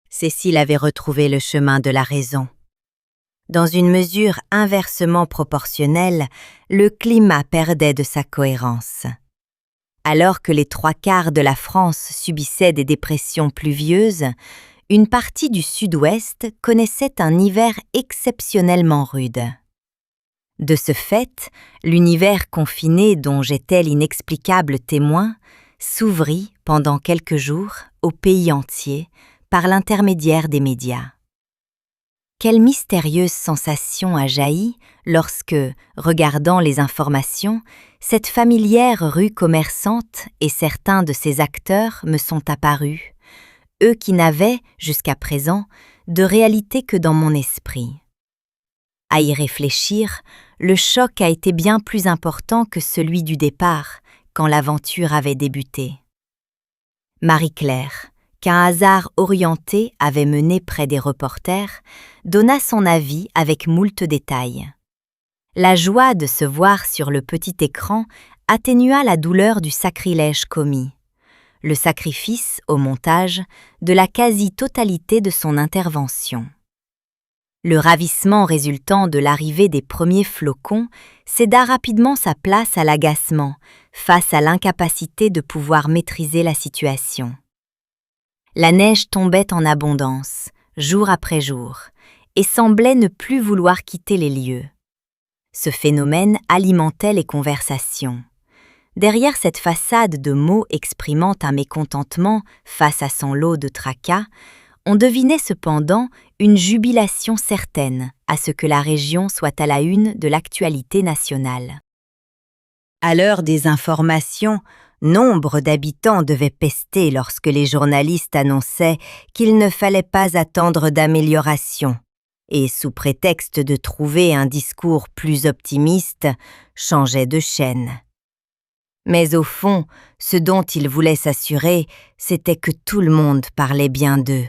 Cécile avait retrouvé le chemin de la raison. Dans une mesure inversement proportionnelle, le climat perdait de sa cohérence. Alors que les 3/4 de la France subissaient des dépressions pluvieuses, une partie du sud-ouest connaissait un hiver exceptionnellement rude. De ce fait, l'univers confiné dont j'étais l'inexplicable témoin s'ouvrit pendant quelques jours au pays entier par l'intermédiaire des médias. Quelle mystérieuse sensation a jailli lorsque, regardant les informations, cette familière rue commerçante et certains de ses acteurs me sont apparus, eux qui n'avaient, jusqu'à présent, de réalité que dans mon esprit. À y réfléchir, le choc a été bien plus important que celui du départ, quand l'aventure avait débuté. Marie-Claire, qu'un hasard orienté avait mené près des reporters, donna son avis avec moult détails. La joie de se voir sur le petit écran atténua la douleur du sacrilège commis, le sacrifice, au montage, de la quasi-totalité de son intervention. Le ravissement résultant de l'arrivée des premiers flocons céda rapidement sa place à l'agacement face à l'incapacité de pouvoir maîtriser la situation. La neige tombait en abondance, jour après jour, et semblait ne plus vouloir quitter les lieux. Ce phénomène alimentait les conversations. Derrière cette façade de mots exprimant un mécontentement face à son lot de tracas, on devinait cependant une jubilation certaine à ce que la région soit à la une de l'actualité nationale. À l'heure des informations, nombre d'habitants devaient pester lorsque les journalistes annonçaient qu'il ne fallait pas attendre d'amélioration et, sous prétexte de trouver un discours plus optimiste, changeaient de chaîne. Mais au fond, ce dont ils voulaient s'assurer, c'était que tout le monde parlait bien d'eux.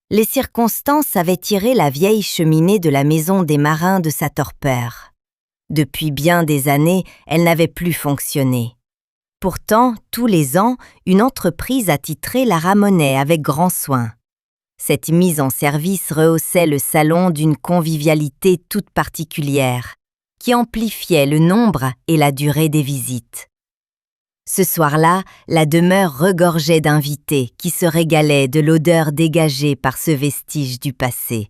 Les circonstances avaient tiré la vieille cheminée de la maison des marins de sa torpeur. Depuis bien des années, elle n'avait plus fonctionné. Pourtant, tous les ans, une entreprise attitrée la ramenait avec grand soin. Cette mise en service rehaussait le salon d'une convivialité toute particulière, qui amplifiait le nombre et la durée des visites. Ce soir-là, la demeure regorgeait d'invités qui se régalaient de l'odeur dégagée par ce vestige du passé.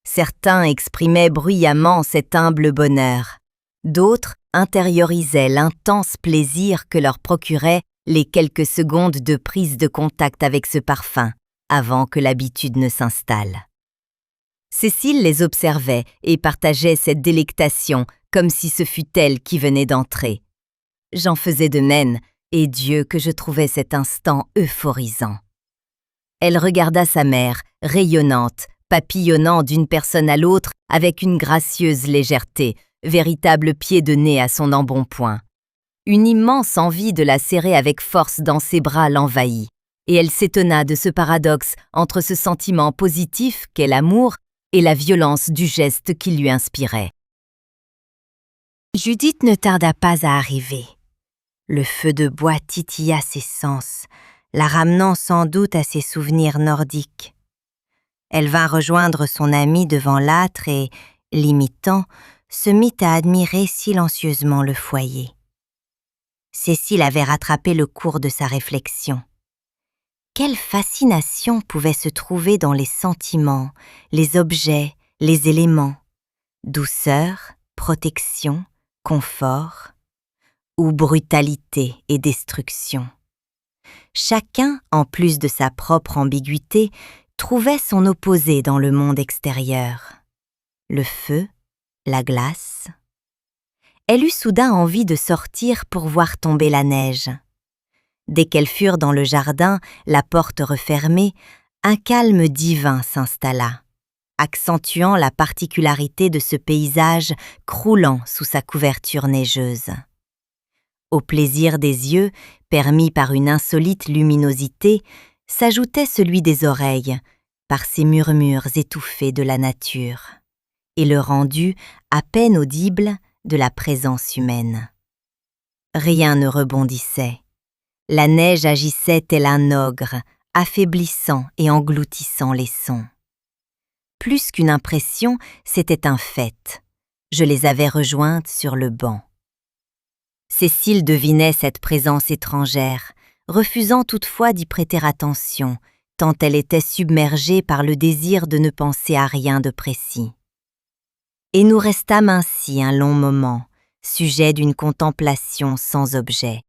Certains exprimaient bruyamment cet humble bonheur. D'autres intériorisaient l'intense plaisir que leur procuraient les quelques secondes de prise de contact avec ce parfum, avant que l'habitude ne s'installe. Cécile les observait et partageait cette délectation comme si ce fût elle qui venait d'entrer. J'en faisais de même, et Dieu que je trouvais cet instant euphorisant. Elle regarda sa mère, rayonnante, papillonnant d'une personne à l'autre avec une gracieuse légèreté, véritable pied de nez à son embonpoint. Une immense envie de la serrer avec force dans ses bras l'envahit, et elle s'étonna de ce paradoxe entre ce sentiment positif qu'est l'amour et la violence du geste qu'il lui inspirait. Judith ne tarda pas à arriver. Le feu de bois titilla ses sens, la ramenant sans doute à ses souvenirs nordiques. Elle vint rejoindre son amie devant l'âtre et, l'imitant, se mit à admirer silencieusement le foyer. Cécile avait rattrapé le cours de sa réflexion. Quelle fascination pouvait se trouver dans les sentiments, les objets, les éléments? Douceur, protection, confort, ou brutalité et destruction. Chacun, en plus de sa propre ambiguïté, trouvait son opposé dans le monde extérieur. Le feu, la glace. Elle eut soudain envie de sortir pour voir tomber la neige. Dès qu'elles furent dans le jardin, la porte refermée, un calme divin s'installa, accentuant la particularité de ce paysage croulant sous sa couverture neigeuse. Au plaisir des yeux, permis par une insolite luminosité, s'ajoutait celui des oreilles, par ces murmures étouffés de la nature, et le rendu, à peine audible, de la présence humaine. Rien ne rebondissait. La neige agissait tel un ogre, affaiblissant et engloutissant les sons. Plus qu'une impression, c'était un fait. Je les avais rejointes sur le banc. Cécile devinait cette présence étrangère, refusant toutefois d'y prêter attention, tant elle était submergée par le désir de ne penser à rien de précis. Et nous restâmes ainsi un long moment, sujet d'une contemplation sans objet.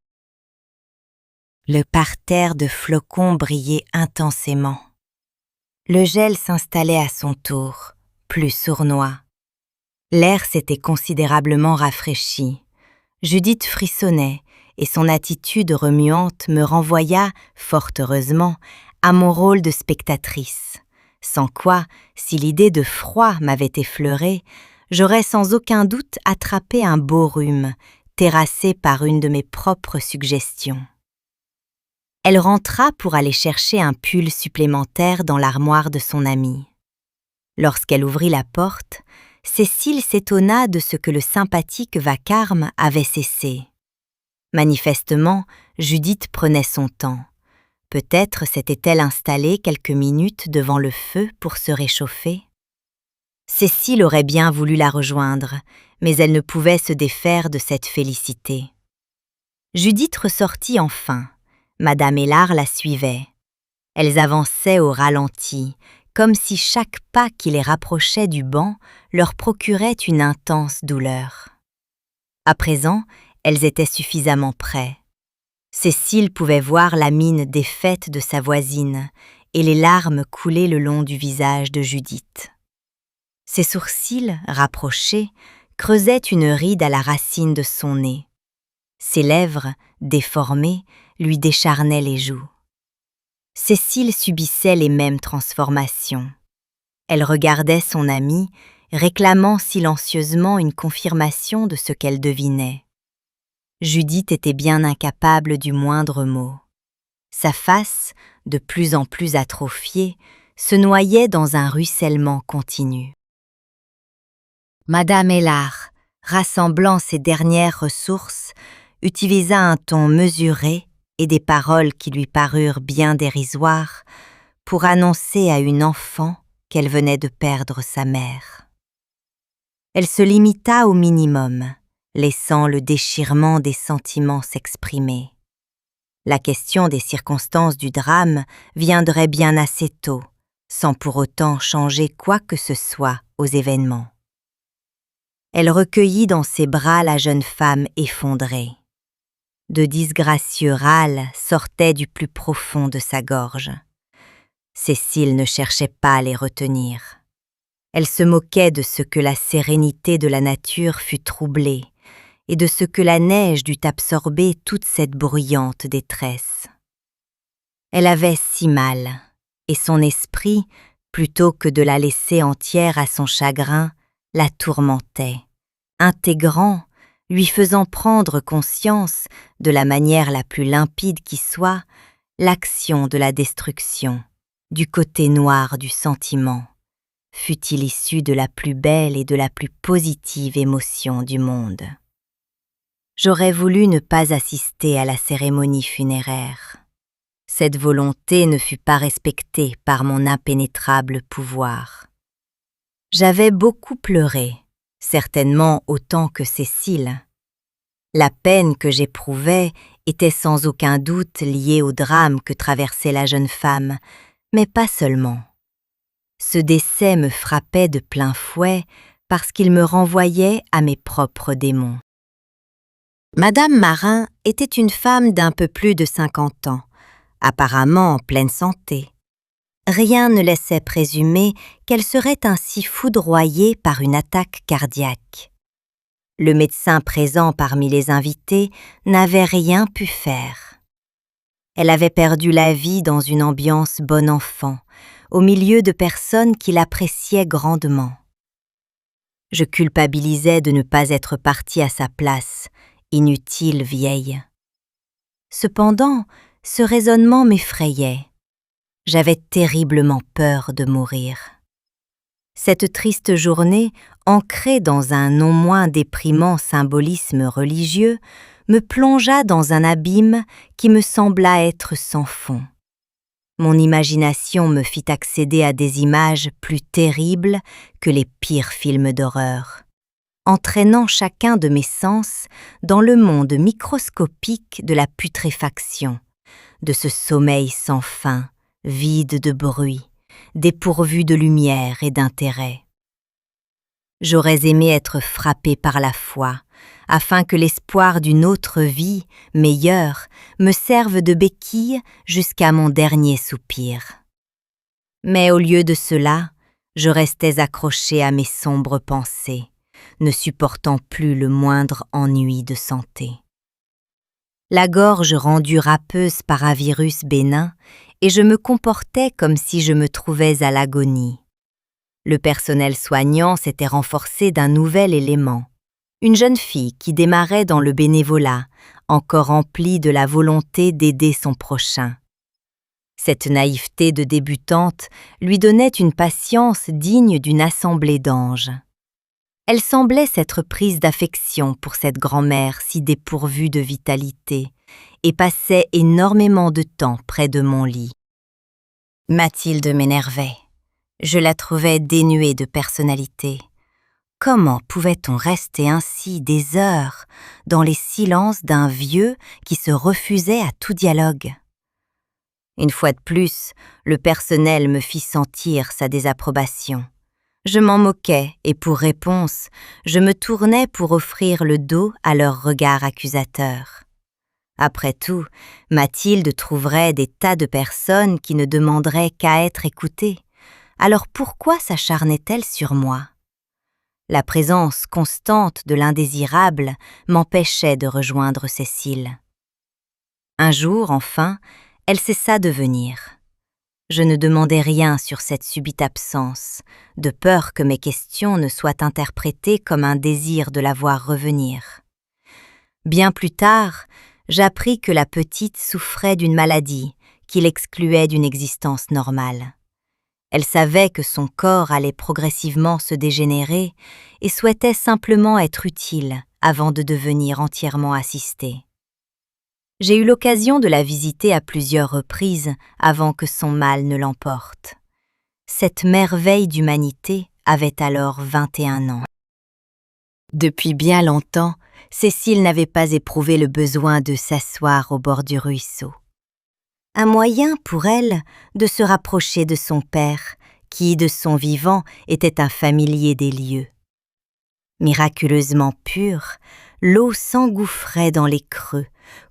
Le parterre de flocons brillait intensément. Le gel s'installait à son tour, plus sournois. L'air s'était considérablement rafraîchi. Judith frissonnait, et son attitude remuante me renvoya, fort heureusement, à mon rôle de spectatrice, sans quoi, si l'idée de froid m'avait effleurée, j'aurais sans aucun doute attrapé un beau rhume, terrassé par une de mes propres suggestions. Elle rentra pour aller chercher un pull supplémentaire dans l'armoire de son amie. Lorsqu'elle ouvrit la porte, Cécile s'étonna de ce que le sympathique vacarme avait cessé. Manifestement, Judith prenait son temps. Peut-être s'était-elle installée quelques minutes devant le feu pour se réchauffer. Cécile aurait bien voulu la rejoindre, mais elle ne pouvait se défaire de cette félicité. Judith ressortit enfin. Madame Hélard la suivait. Elles avançaient au ralenti, comme si chaque pas qui les rapprochait du banc leur procurait une intense douleur. À présent, elles étaient suffisamment près. Cécile pouvait voir la mine défaite de sa voisine et les larmes couler le long du visage de Judith. Ses sourcils, rapprochés, creusaient une ride à la racine de son nez. Ses lèvres, déformées, lui décharnaient les joues. Cécile subissait les mêmes transformations. Elle regardait son amie, réclamant silencieusement une confirmation de ce qu'elle devinait. Judith était bien incapable du moindre mot. Sa face, de plus en plus atrophiée, se noyait dans un ruissellement continu. Madame Hélard, rassemblant ses dernières ressources, utilisa un ton mesuré et des paroles qui lui parurent bien dérisoires pour annoncer à une enfant qu'elle venait de perdre sa mère. Elle se limita au minimum, laissant le déchirement des sentiments s'exprimer. La question des circonstances du drame viendrait bien assez tôt, sans pour autant changer quoi que ce soit aux événements. Elle recueillit dans ses bras la jeune femme effondrée. De disgracieux râles sortaient du plus profond de sa gorge. Cécile ne cherchait pas à les retenir. Elle se moquait de ce que la sérénité de la nature fut troublée et de ce que la neige dut absorber toute cette bruyante détresse. Elle avait si mal, et son esprit, plutôt que de la laisser entière à son chagrin, la tourmentait, intégrant, lui faisant prendre conscience, de la manière la plus limpide qui soit, l'action de la destruction, du côté noir du sentiment, fût-il issu de la plus belle et de la plus positive émotion du monde. J'aurais voulu ne pas assister à la cérémonie funéraire. Cette volonté ne fut pas respectée par mon impénétrable pouvoir. J'avais beaucoup pleuré, certainement autant que Cécile. La peine que j'éprouvais était sans aucun doute liée au drame que traversait la jeune femme, mais pas seulement. Ce décès me frappait de plein fouet parce qu'il me renvoyait à mes propres démons. Madame Marin était une femme d'un peu plus de 50 ans, apparemment en pleine santé. Rien ne laissait présumer qu'elle serait ainsi foudroyée par une attaque cardiaque. Le médecin présent parmi les invités n'avait rien pu faire. Elle avait perdu la vie dans une ambiance bon enfant, au milieu de personnes qui l'appréciaient grandement. Je culpabilisais de ne pas être partie à sa place, inutile vieille. Cependant, ce raisonnement m'effrayait. J'avais terriblement peur de mourir. Cette triste journée, ancrée dans un non moins déprimant symbolisme religieux, me plongea dans un abîme qui me sembla être sans fond. Mon imagination me fit accéder à des images plus terribles que les pires films d'horreur, entraînant chacun de mes sens dans le monde microscopique de la putréfaction, de ce sommeil sans fin, vide de bruit, dépourvu de lumière et d'intérêt. J'aurais aimé être frappé par la foi, afin que l'espoir d'une autre vie, meilleure, me serve de béquille jusqu'à mon dernier soupir. Mais au lieu de cela, je restais accroché à mes sombres pensées, ne supportant plus le moindre ennui de santé. La gorge rendue râpeuse par un virus bénin, et je me comportais comme si je me trouvais à l'agonie. Le personnel soignant s'était renforcé d'un nouvel élément, une jeune fille qui démarrait dans le bénévolat, encore remplie de la volonté d'aider son prochain. Cette naïveté de débutante lui donnait une patience digne d'une assemblée d'anges. Elle semblait s'être prise d'affection pour cette grand-mère si dépourvue de vitalité et passait énormément de temps près de mon lit. Mathilde m'énervait. Je la trouvais dénuée de personnalité. Comment pouvait-on rester ainsi des heures dans les silences d'un vieux qui se refusait à tout dialogue? Une fois de plus, le personnel me fit sentir sa désapprobation. Je m'en moquais et pour réponse, je me tournais pour offrir le dos à leur regard accusateur. Après tout, Mathilde trouverait des tas de personnes qui ne demanderaient qu'à être écoutées. Alors pourquoi s'acharnait-elle sur moi? La présence constante de l'indésirable m'empêchait de rejoindre Cécile. Un jour, enfin, elle cessa de venir. Je ne demandais rien sur cette subite absence, de peur que mes questions ne soient interprétées comme un désir de la voir revenir. Bien plus tard, j'appris que la petite souffrait d'une maladie qui l'excluait d'une existence normale. Elle savait que son corps allait progressivement se dégénérer et souhaitait simplement être utile avant de devenir entièrement assistée. J'ai eu l'occasion de la visiter à plusieurs reprises avant que son mal ne l'emporte. Cette merveille d'humanité avait alors 21 ans. Depuis bien longtemps, Cécile n'avait pas éprouvé le besoin de s'asseoir au bord du ruisseau. Un moyen pour elle de se rapprocher de son père, qui, de son vivant, était un familier des lieux. Miraculeusement pure, l'eau s'engouffrait dans les creux,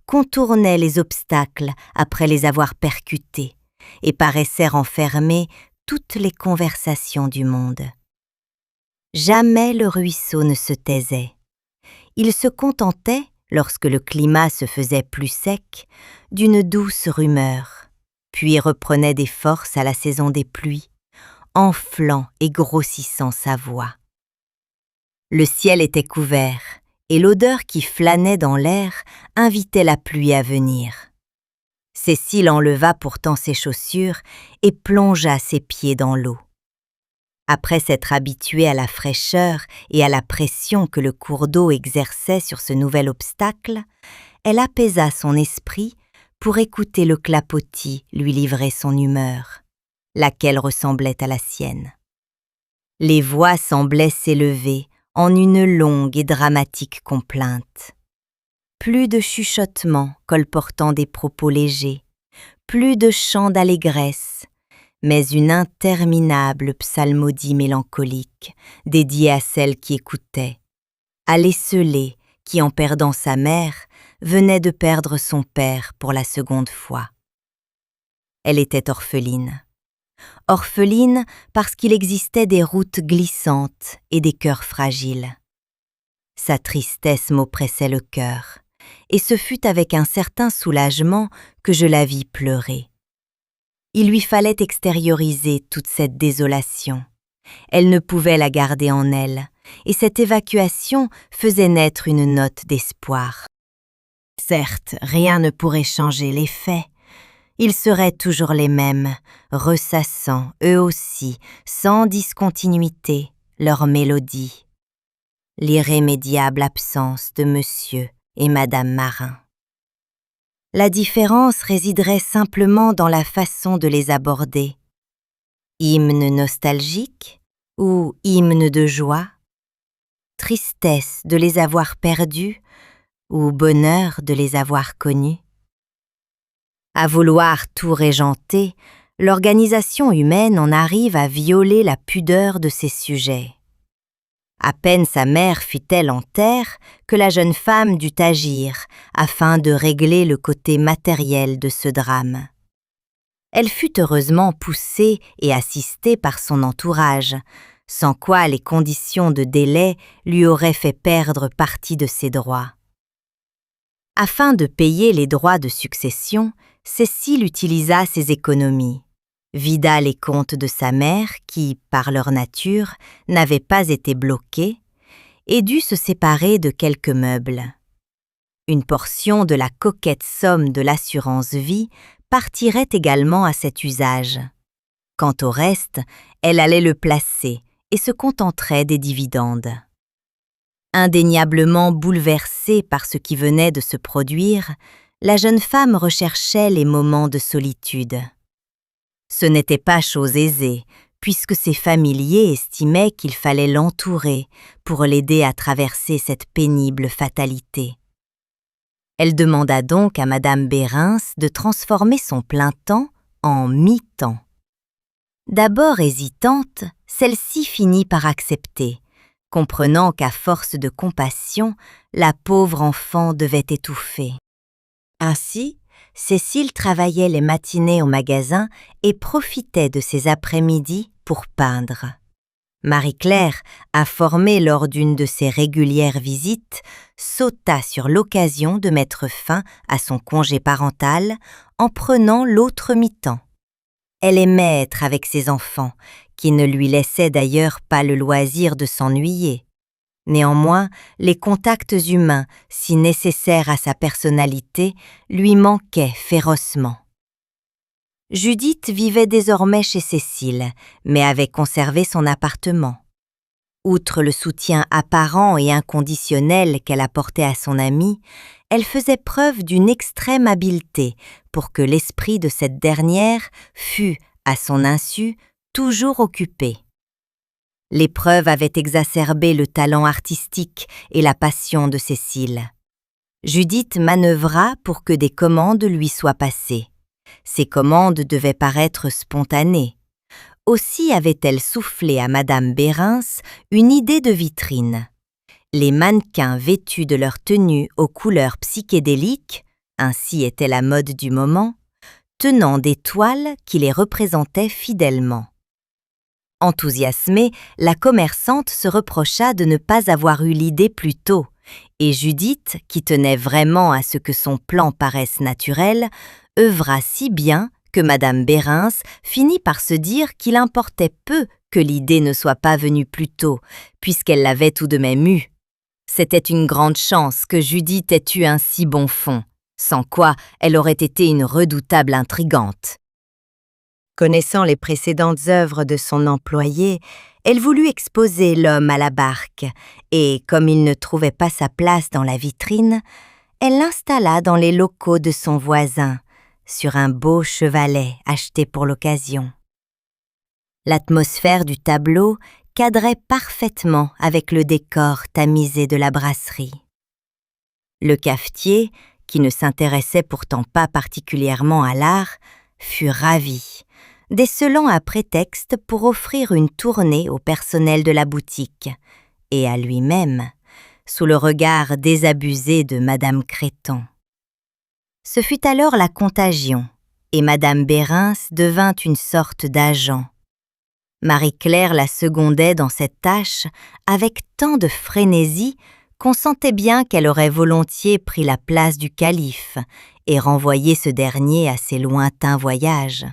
contournait les obstacles après les avoir percutés, et paraissait renfermer toutes les conversations du monde. Jamais le ruisseau ne se taisait. Il se contentait, lorsque le climat se faisait plus sec, d'une douce rumeur, puis reprenait des forces à la saison des pluies, enflant et grossissant sa voix. Le ciel était couvert, et l'odeur qui flânait dans l'air invitait la pluie à venir. Cécile enleva pourtant ses chaussures et plongea ses pieds dans l'eau. Après s'être habituée à la fraîcheur et à la pression que le cours d'eau exerçait sur ce nouvel obstacle, elle apaisa son esprit pour écouter le clapotis lui livrer son humeur, laquelle ressemblait à la sienne. Les voix semblaient s'élever en une longue et dramatique complainte. Plus de chuchotements colportant des propos légers, plus de chants d'allégresse, mais une interminable psalmodie mélancolique dédiée à celle qui écoutait, à l'esseulée qui, en perdant sa mère, venait de perdre son père pour la seconde fois. Elle était orpheline. Orpheline parce qu'il existait des routes glissantes et des cœurs fragiles. Sa tristesse m'oppressait le cœur, et ce fut avec un certain soulagement que je la vis pleurer. Il lui fallait extérioriser toute cette désolation. Elle ne pouvait la garder en elle, et cette évacuation faisait naître une note d'espoir. Certes, rien ne pourrait changer les faits. Ils seraient toujours les mêmes, ressassant, eux aussi, sans discontinuité, leur mélodie. L'irrémédiable absence de Monsieur et Madame Marin. La différence résiderait simplement dans la façon de les aborder. Hymne nostalgique ou hymne de joie? Tristesse de les avoir perdus ou bonheur de les avoir connus? À vouloir tout régenter, l'organisation humaine en arrive à violer la pudeur de ses sujets. À peine sa mère fut-elle en terre que la jeune femme dut agir afin de régler le côté matériel de ce drame. Elle fut heureusement poussée et assistée par son entourage, sans quoi les conditions de délai lui auraient fait perdre partie de ses droits. Afin de payer les droits de succession, Cécile utilisa ses économies, vida les comptes de sa mère qui, par leur nature, n'avaient pas été bloqués, et dut se séparer de quelques meubles. Une portion de la coquette somme de l'assurance vie partirait également à cet usage. Quant au reste, elle allait le placer et se contenterait des dividendes. Indéniablement bouleversée par ce qui venait de se produire, la jeune femme recherchait les moments de solitude. Ce n'était pas chose aisée, puisque ses familiers estimaient qu'il fallait l'entourer pour l'aider à traverser cette pénible fatalité. Elle demanda donc à Madame Bérins de transformer son plein temps en mi-temps. D'abord hésitante, celle-ci finit par accepter, comprenant qu'à force de compassion, la pauvre enfant devait étouffer. Ainsi, Cécile travaillait les matinées au magasin et profitait de ses après-midi pour peindre. Marie-Claire, informée lors d'une de ses régulières visites, sauta sur l'occasion de mettre fin à son congé parental en prenant l'autre mi-temps. Elle aimait être avec ses enfants, qui ne lui laissaient d'ailleurs pas le loisir de s'ennuyer. Néanmoins, les contacts humains, si nécessaires à sa personnalité, lui manquaient férocement. Judith vivait désormais chez Cécile, mais avait conservé son appartement. Outre le soutien apparent et inconditionnel qu'elle apportait à son amie, elle faisait preuve d'une extrême habileté pour que l'esprit de cette dernière fût, à son insu, toujours occupé. L'épreuve avait exacerbé le talent artistique et la passion de Cécile. Judith manœuvra pour que des commandes lui soient passées. Ces commandes devaient paraître spontanées. Aussi avait-elle soufflé à Madame Bérins une idée de vitrine. Les mannequins vêtus de leurs tenues aux couleurs psychédéliques, ainsi était la mode du moment, tenant des toiles qui les représentaient fidèlement. Enthousiasmée, la commerçante se reprocha de ne pas avoir eu l'idée plus tôt, et Judith, qui tenait vraiment à ce que son plan paraisse naturel, œuvra si bien que Madame Bérins finit par se dire qu'il importait peu que l'idée ne soit pas venue plus tôt, puisqu'elle l'avait tout de même eue. C'était une grande chance que Judith ait eu un si bon fond, sans quoi elle aurait été une redoutable intrigante. Connaissant les précédentes œuvres de son employé, elle voulut exposer l'homme à la barque, et comme il ne trouvait pas sa place dans la vitrine, elle l'installa dans les locaux de son voisin, sur un beau chevalet acheté pour l'occasion. L'atmosphère du tableau cadrait parfaitement avec le décor tamisé de la brasserie. Le cafetier, qui ne s'intéressait pourtant pas particulièrement à l'art, fut ravi, décelant un prétexte pour offrir une tournée au personnel de la boutique, et à lui-même, sous le regard désabusé de Madame Créton. Ce fut alors la contagion, et Madame Bérins devint une sorte d'agent. Marie-Claire la secondait dans cette tâche avec tant de frénésie qu'on sentait bien qu'elle aurait volontiers pris la place du calife et renvoyé ce dernier à ses lointains voyages.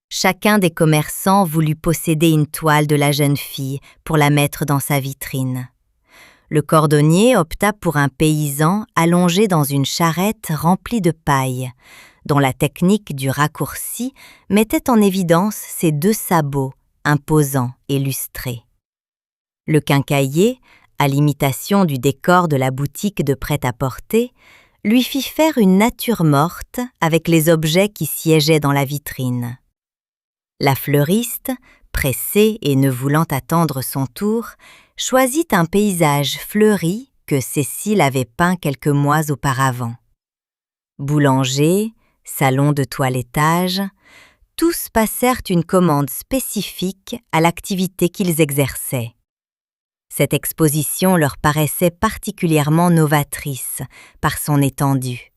Chacun des commerçants voulut posséder une toile de la jeune fille pour la mettre dans sa vitrine. Le cordonnier opta pour un paysan allongé dans une charrette remplie de paille, dont la technique du raccourci mettait en évidence ses 2 sabots, imposants et lustrés. Le quincaillier, à l'imitation du décor de la boutique de prêt-à-porter, lui fit faire une nature morte avec les objets qui siégeaient dans la vitrine. La fleuriste, pressée et ne voulant attendre son tour, choisit un paysage fleuri que Cécile avait peint quelques mois auparavant. Boulanger, salon de toilettage, tous passèrent une commande spécifique à l'activité qu'ils exerçaient. Cette exposition leur paraissait particulièrement novatrice par son étendue,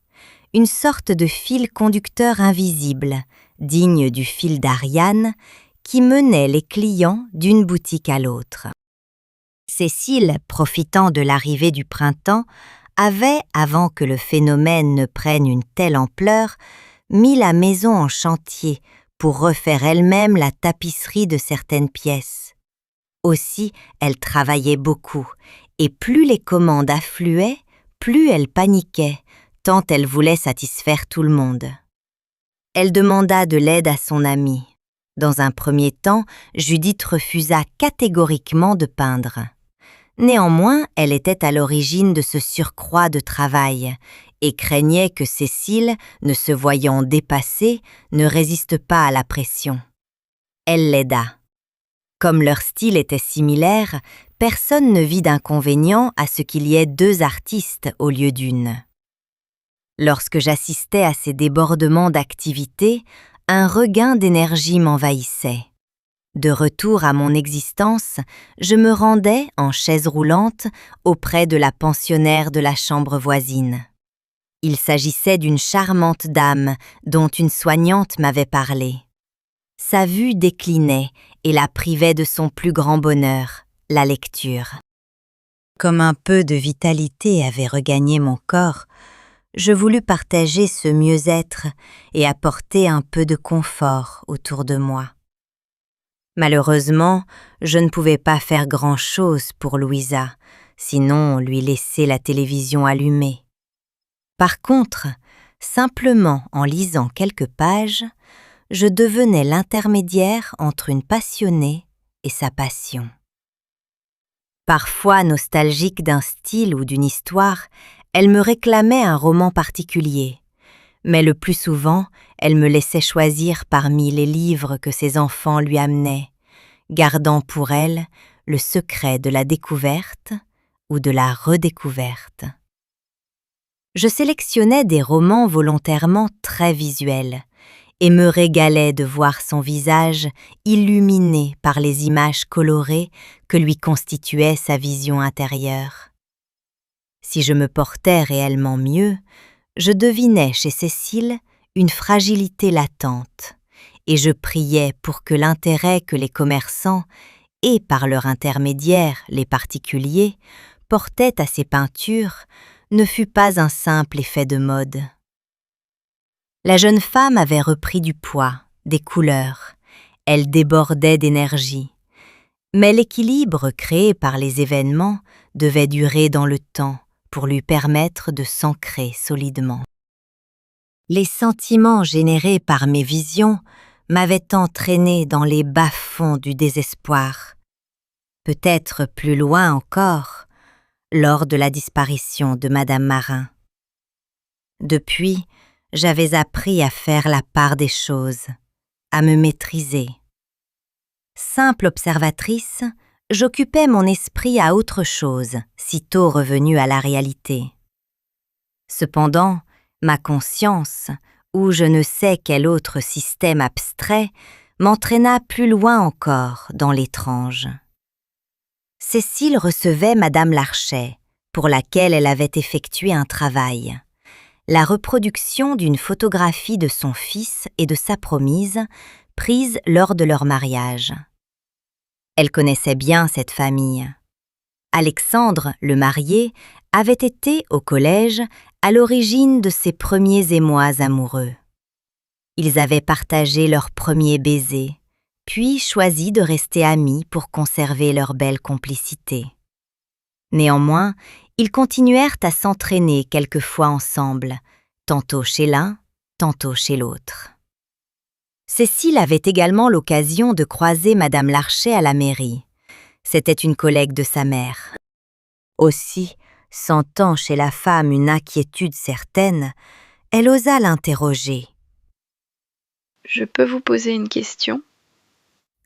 une sorte de fil conducteur invisible, digne du fil d'Ariane, qui menait les clients d'une boutique à l'autre. Cécile, profitant de l'arrivée du printemps, avait, avant que le phénomène ne prenne une telle ampleur, mis la maison en chantier pour refaire elle-même la tapisserie de certaines pièces. Aussi, elle travaillait beaucoup, et plus les commandes affluaient, plus elle paniquait, tant elle voulait satisfaire tout le monde. Elle demanda de l'aide à son amie. Dans un premier temps, Judith refusa catégoriquement de peindre. Néanmoins, elle était à l'origine de ce surcroît de travail et craignait que Cécile, ne se voyant dépassée, ne résiste pas à la pression. Elle l'aida. Comme leur style était similaire, personne ne vit d'inconvénient à ce qu'il y ait 2 artistes au lieu d'une. Lorsque j'assistais à ces débordements d'activité, un regain d'énergie m'envahissait. De retour à mon existence, je me rendais en chaise roulante auprès de la pensionnaire de la chambre voisine. Il s'agissait d'une charmante dame dont une soignante m'avait parlé. Sa vue déclinait et la privait de son plus grand bonheur, la lecture. Comme un peu de vitalité avait regagné mon corps, je voulus partager ce mieux-être et apporter un peu de confort autour de moi. Malheureusement, je ne pouvais pas faire grand-chose pour Louisa, sinon lui laisser la télévision allumée. Par contre, simplement en lisant quelques pages, je devenais l'intermédiaire entre une passionnée et sa passion. Parfois nostalgique d'un style ou d'une histoire, elle me réclamait un roman particulier, mais le plus souvent, elle me laissait choisir parmi les livres que ses enfants lui amenaient, gardant pour elle le secret de la découverte ou de la redécouverte. Je sélectionnais des romans volontairement très visuels et me régalais de voir son visage illuminé par les images colorées que lui constituait sa vision intérieure. Si je me portais réellement mieux, je devinais chez Cécile une fragilité latente, et je priais pour que l'intérêt que les commerçants, et par leur intermédiaire les particuliers, portaient à ces peintures ne fût pas un simple effet de mode. La jeune femme avait repris du poids, des couleurs, elle débordait d'énergie, mais l'équilibre créé par les événements devait durer dans le temps pour lui permettre de s'ancrer solidement. Les sentiments générés par mes visions m'avaient entraîné dans les bas-fonds du désespoir, peut-être plus loin encore, lors de la disparition de Madame Marin. Depuis, j'avais appris à faire la part des choses, à me maîtriser. Simple observatrice, j'occupais mon esprit à autre chose, sitôt revenue à la réalité. Cependant, ma conscience, ou je ne sais quel autre système abstrait, m'entraîna plus loin encore dans l'étrange. Cécile recevait Madame Larchet, pour laquelle elle avait effectué un travail. La reproduction d'une photographie de son fils et de sa promise, prise lors de leur mariage. Elle connaissait bien cette famille. Alexandre, le marié, avait été, au collège, à l'origine de ses premiers émois amoureux. Ils avaient partagé leur premier baiser, puis choisi de rester amis pour conserver leur belle complicité. Néanmoins, ils continuèrent à s'entraîner quelquefois ensemble, tantôt chez l'un, tantôt chez l'autre. Cécile avait également l'occasion de croiser Madame Larchet à la mairie. C'était une collègue de sa mère. Aussi, sentant chez la femme une inquiétude certaine, elle osa l'interroger. « Je peux vous poser une question ?»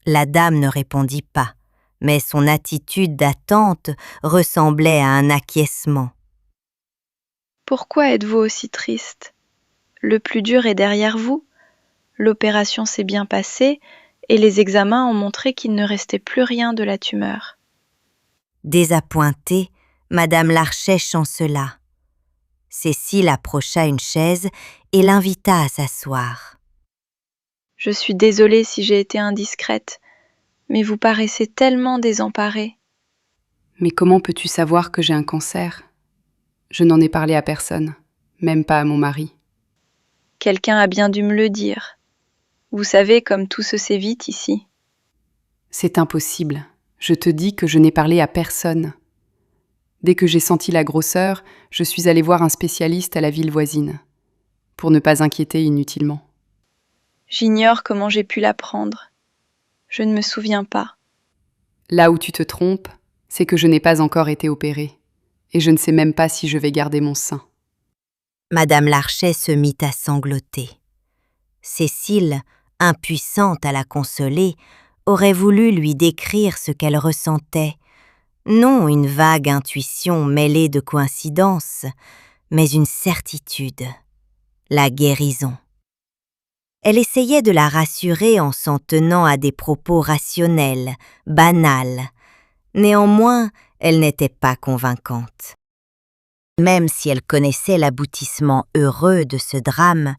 La dame ne répondit pas, mais son attitude d'attente ressemblait à un acquiescement. « Pourquoi êtes-vous aussi triste ? Le plus dur est derrière vous. L'opération s'est bien passée et les examens ont montré qu'il ne restait plus rien de la tumeur. » Désappointée, Madame Larchet chancela. Cécile approcha une chaise et l'invita à s'asseoir. « Je suis désolée si j'ai été indiscrète, mais vous paraissez tellement désemparée. » « Mais comment peux-tu savoir que j'ai un cancer ? Je n'en ai parlé à personne, même pas à mon mari. » »« Quelqu'un a bien dû me le dire. Vous savez comme tout se sait vite ici. » »« C'est impossible. Je te dis que je n'ai parlé à personne. Dès que j'ai senti la grosseur, je suis allée voir un spécialiste à la ville voisine, pour ne pas inquiéter inutilement. » »« J'ignore comment j'ai pu l'apprendre. Je ne me souviens pas. » »« Là où tu te trompes, c'est que je n'ai pas encore été opérée, et je ne sais même pas si je vais garder mon sein. » Madame Larchet se mit à sangloter. Cécile, impuissante à la consoler, aurait voulu lui décrire ce qu'elle ressentait, non une vague intuition mêlée de coïncidences, mais une certitude, la guérison. Elle essayait de la rassurer en s'en tenant à des propos rationnels, banals. Néanmoins, elle n'était pas convaincante. Même si elle connaissait l'aboutissement heureux de ce drame,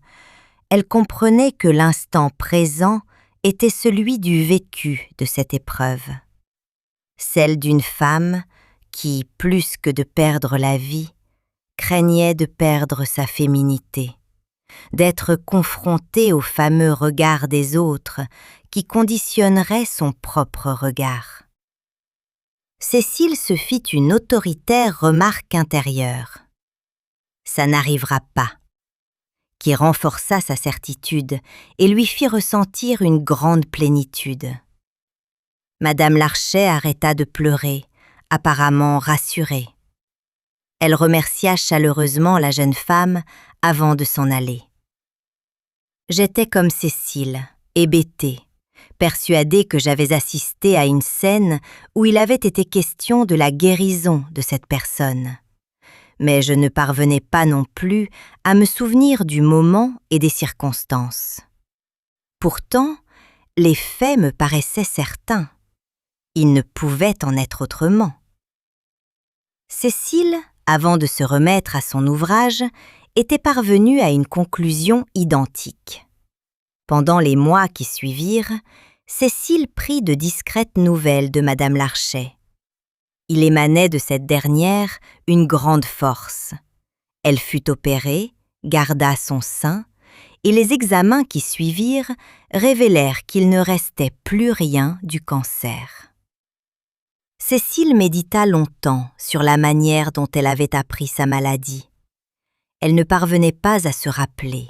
elle comprenait que l'instant présent était celui du vécu de cette épreuve. Celle d'une femme qui, plus que de perdre la vie, craignait de perdre sa féminité, d'être confrontée au fameux regard des autres qui conditionnerait son propre regard. Cécile se fit une autoritaire remarque intérieure. « Ça n'arrivera pas », qui renforça sa certitude et lui fit ressentir une grande plénitude. Madame Larchet arrêta de pleurer, apparemment rassurée. Elle remercia chaleureusement la jeune femme avant de s'en aller. J'étais comme Cécile, hébétée, persuadée que j'avais assisté à une scène où il avait été question de la guérison de cette personne. Mais je ne parvenais pas non plus à me souvenir du moment et des circonstances. Pourtant, les faits me paraissaient certains. Il ne pouvait en être autrement. Cécile, avant de se remettre à son ouvrage, était parvenue à une conclusion identique. Pendant les mois qui suivirent, Cécile prit de discrètes nouvelles de Madame Larchet. Il émanait de cette dernière une grande force. Elle fut opérée, garda son sein, et les examens qui suivirent révélèrent qu'il ne restait plus rien du cancer. Cécile médita longtemps sur la manière dont elle avait appris sa maladie. Elle ne parvenait pas à se rappeler.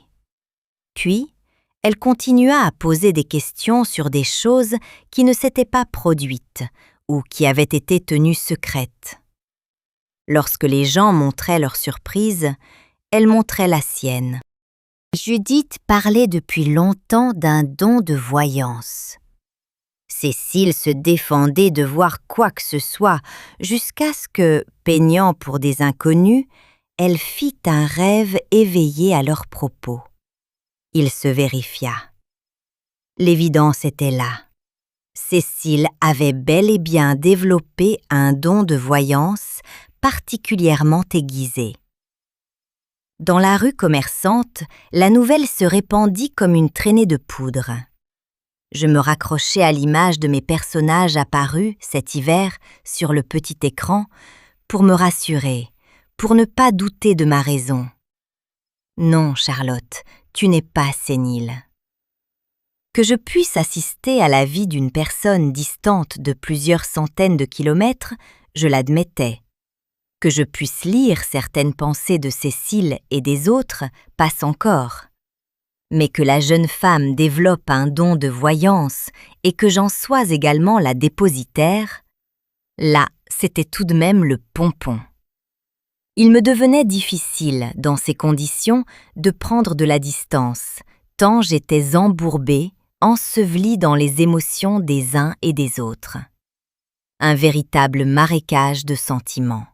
Puis, elle continua à poser des questions sur des choses qui ne s'étaient pas produites ou qui avaient été tenues secrètes. Lorsque les gens montraient leur surprise, elle montrait la sienne. Judith parlait depuis longtemps d'un don de voyance. Cécile se défendait de voir quoi que ce soit jusqu'à ce que, peignant pour des inconnus, elle fit un rêve éveillé à leurs propos. Il se vérifia. L'évidence était là. Cécile avait bel et bien développé un don de voyance particulièrement aiguisé. Dans la rue commerçante, la nouvelle se répandit comme une traînée de poudre. Je me raccrochai à l'image de mes personnages apparus cet hiver sur le petit écran pour me rassurer, pour ne pas douter de ma raison. Non, Charlotte, tu n'es pas sénile. Que je puisse assister à la vie d'une personne distante de plusieurs centaines de kilomètres, je l'admettais. Que je puisse lire certaines pensées de Cécile et des autres passe encore. Mais que la jeune femme développe un don de voyance et que j'en sois également la dépositaire, là, c'était tout de même le pompon. Il me devenait difficile, dans ces conditions, de prendre de la distance, tant j'étais embourbée, ensevelie dans les émotions des uns et des autres. Un véritable marécage de sentiments.